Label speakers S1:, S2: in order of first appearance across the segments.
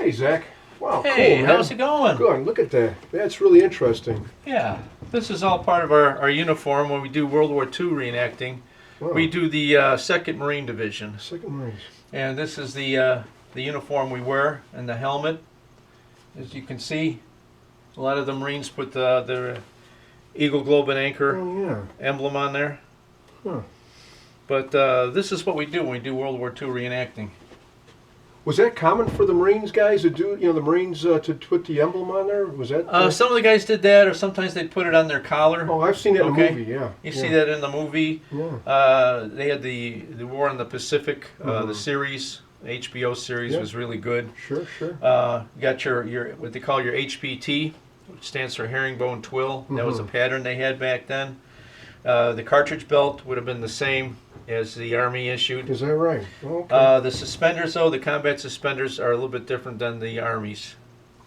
S1: Hey, Zach. Wow,
S2: Hey,
S1: cool, man.
S2: how's it going?
S1: Good. Look at that. That's really interesting.
S2: Yeah, this is all part of our uniform when we do World War II reenacting.
S1: Wow.
S2: We do the 2nd Marine Division.
S1: 2nd Marines.
S2: And this is the uniform we wear and the helmet. As you can see, a lot of the Marines put their Eagle, Globe, and Anchor emblem on there.
S1: Huh.
S2: But this is what we do when we do World War II reenacting.
S1: Was that common for the Marines guys to do, the Marines to put the emblem on there? Was that?
S2: Some of the guys did that, or sometimes they'd put it on their collar.
S1: Oh, I've seen that in the movie, yeah.
S2: You see that in the movie.
S1: Yeah.
S2: They had the War in the Pacific, the series, HBO series was really good.
S1: Sure.
S2: You got your what they call your HPT, which stands for herringbone twill. That was a pattern they had back then. The cartridge belt would have been the same as the Army issued.
S1: Is that right? Okay.
S2: The suspenders, though, the combat suspenders are a little bit different than the Army's.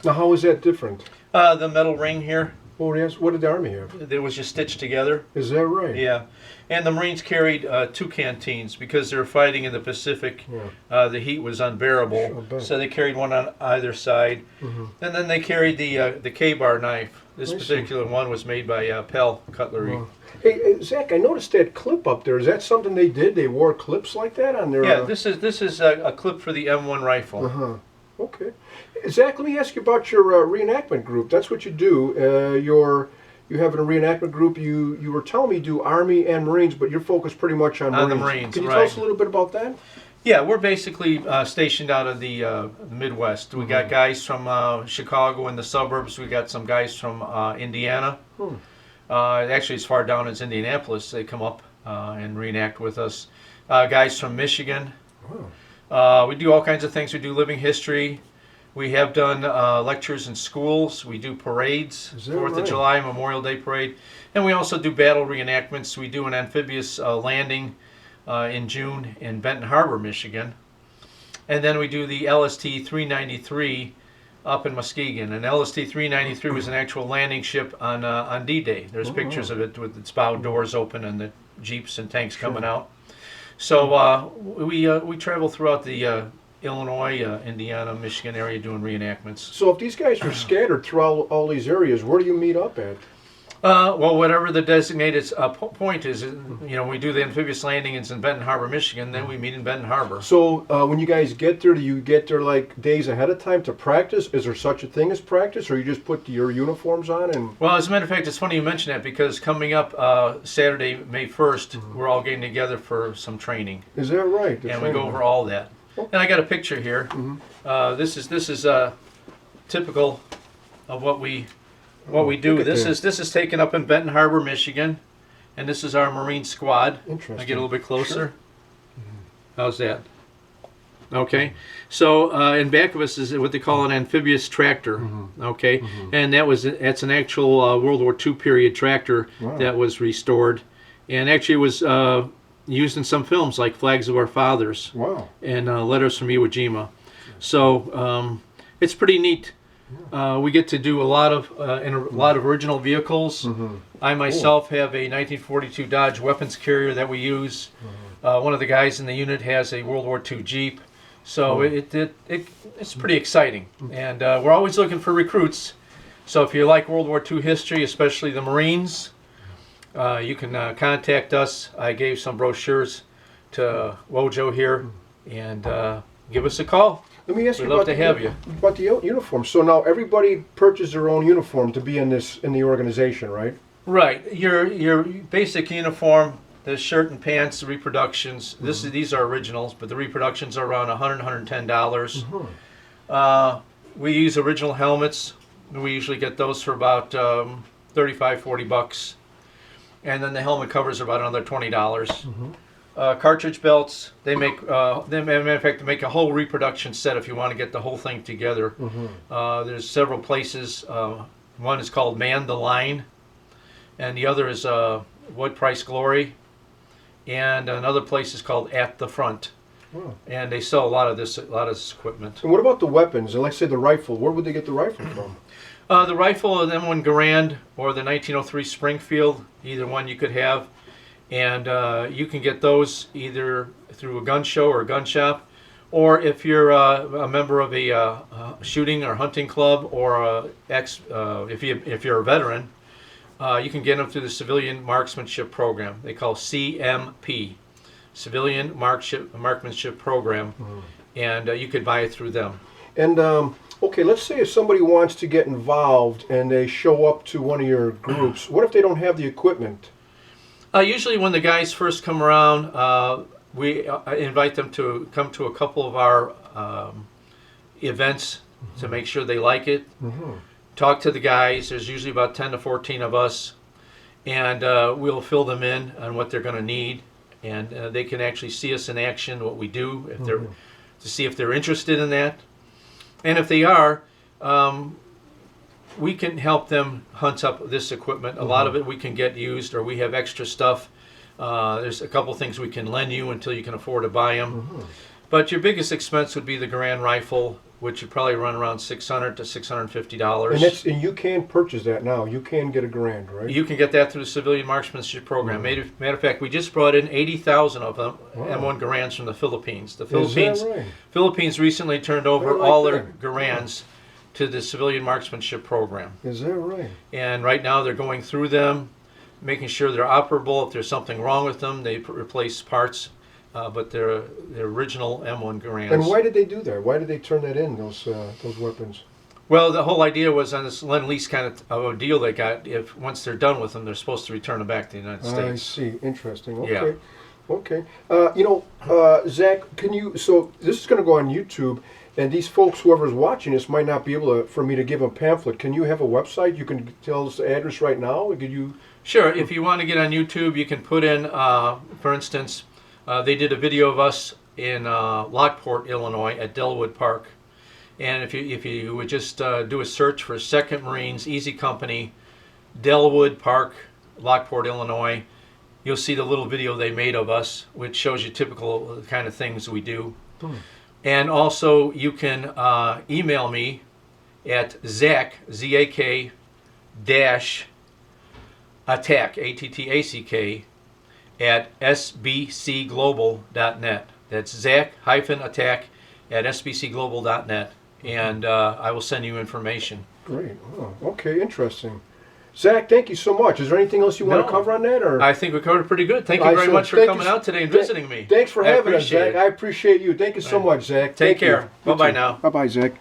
S1: Now, how is that different?
S2: The metal ring here.
S1: Oh, yes. What did the Army have?
S2: It was just stitched together.
S1: Is that right?
S2: Yeah. And the Marines carried 2 canteens because they were fighting in the Pacific.
S1: Yeah.
S2: The heat was unbearable, so they carried one on either side. And then they carried the K-bar knife. This particular one was made by Pell Cutlery.
S1: Hey, Zach, I noticed that clip up there. Is that something they did? They wore clips like that on their...
S2: Yeah, this is a clip for the M1 rifle.
S1: Okay. Zach, let me ask you about your reenactment group. That's what you do. You have a reenactment group. You were telling me you do Army and Marines, but you're focused pretty much on Marines.
S2: The Marines,
S1: Can you tell us a little bit about that?
S2: Yeah, we're basically stationed out of the Midwest. We got guys from Chicago and the suburbs. We got some guys from Indiana. Actually, as far down as Indianapolis, they come up and reenact with us. Guys from Michigan. We do all kinds of things. We do living history. We have done lectures in schools. We do parades, 4th of July, Memorial Day parade. And we also do battle reenactments. We do an amphibious landing in June in Benton Harbor, Michigan. And then we do the LST 393 up in Muskegon. And LST 393 was an actual landing ship on D-Day. There's pictures of it with its bow doors open and the jeeps and tanks coming out. So we travel throughout the Illinois, Indiana, Michigan area doing reenactments.
S1: So if these guys are scattered throughout all these areas, where do you meet up at?
S2: Well, whatever the designated point is, when we do the amphibious landings in Benton Harbor, Michigan, then we meet in Benton Harbor.
S1: So when you guys get there, do you get there like days ahead of time to practice? Is there such a thing as practice, or you just put your uniforms on and...
S2: Well, as a matter of fact, it's funny you mention that because coming up Saturday, May 1st, we're all getting together for some training.
S1: Is that right?
S2: And we go over all that. And I got a picture here. This is typical of what we do. This is taken up in Benton Harbor, Michigan, and this is our Marine squad.
S1: Interesting.
S2: I get a little bit closer. Sure. How's that? Okay. So in back of us is what they call an amphibious tractor. Okay, and that's an actual World War II period tractor that was restored, and actually was used in some films like Flags of Our Fathers. And Letters from Iwo Jima. So it's pretty neat. We get to do a lot of original vehicles. I myself have a 1942 Dodge weapons carrier that we use. One of the guys in the unit has a World War II Jeep. So it's pretty exciting. And we're always looking for recruits. So if you like World War II history, especially the Marines, you can contact us. I gave some brochures to Wojo here, and give us a call.
S1: Let me ask you
S2: about
S1: the uniform. So now everybody purchases their own uniform to be in the organization, right?
S2: Right. Your basic uniform, the shirt and pants, the reproductions. These are originals, but the reproductions are around $100, $110. We use original helmets. We usually get those for about $35, $40, and then the helmet covers are about another $20. Cartridge belts, they make, matter of fact, they make a whole reproduction set if you want to get the whole thing together. There's several places. One is called Man the Line, and the other is What Price Glory, and another place is called At the Front. And they sell a lot of this equipment.
S1: And what about the weapons? And let's say the rifle. Where would they get the rifle from?
S2: The rifle, the M1 Garand, or the 1903 Springfield, either one you could have. And you can get those either through a gun show or a gun shop, or if you're a member of a shooting or hunting club, or if you're a veteran, you can get them through the Civilian Marksmanship Program. They call CMP, Civilian Marksmanship Program, and you could buy it through them.
S1: And okay, let's say if somebody wants to get involved and they show up to one of your groups, what if they don't have the equipment?
S2: Usually when the guys first come around, we invite them to come to a couple of our events to make sure they like it. Talk to the guys. There's usually about 10 to 14 of us, and we'll fill them in on what they're going to need, and they can actually see us in action, what we do, if they're to see if they're interested in that. And if they are, we can help them hunt up this equipment. A lot of it we can get used, or we have extra stuff. There's a couple things we can lend you until you can afford to buy them. But your biggest expense would be the Garand rifle, which would probably run around $600 to $650.
S1: And you can purchase that now. You can get a Garand, right?
S2: You can get that through the Civilian Marksmanship Program. Matter of fact, we just brought in 80,000 of them, M1 Garands from the Philippines. The Philippines recently turned over all their Garands to the Civilian Marksmanship Program.
S1: Is that right?
S2: And right now they're going through them, making sure they're operable. If there's something wrong with them, they replace parts. But they're original M1 Garands.
S1: And why did they do that? Why did they turn that in, those weapons?
S2: Well, the whole idea was on this Lend-Lease kind of a deal they got. If once they're done with them, they're supposed to return them back to the United States.
S1: I see. Interesting. Okay.
S2: Yeah.
S1: Okay. Zach, so this is going to go on YouTube, and these folks, whoever's watching this, might not be able for me to give them a pamphlet. Can you have a website? You can tell us the address right now? Could you?
S2: Sure. If you want to get on YouTube, you can put in, for instance, they did a video of us in Lockport, Illinois, at Delwood Park. And if you would just do a search for 2nd Marines, Easy Company, Delwood Park, Lockport, Illinois, you'll see the little video they made of us, which shows you typical kind of things we do. And also, you can email me at Zack, Z-A-K, dash, attack, A-T-T-A-C-K, at sbcglobal.net. That's Zack-attack at sbcglobal.net, and I will send you information.
S1: Great. Oh, okay, interesting. Zach, thank you so much. Is there anything else you want to cover on that? Or
S2: I think we covered it pretty good. Thank you very much for coming out today and visiting me.
S1: Thanks for having us, Zach. I appreciate you. Thank you so much, Zach.
S2: Take care. Bye-bye now.
S1: Bye-bye, Zach.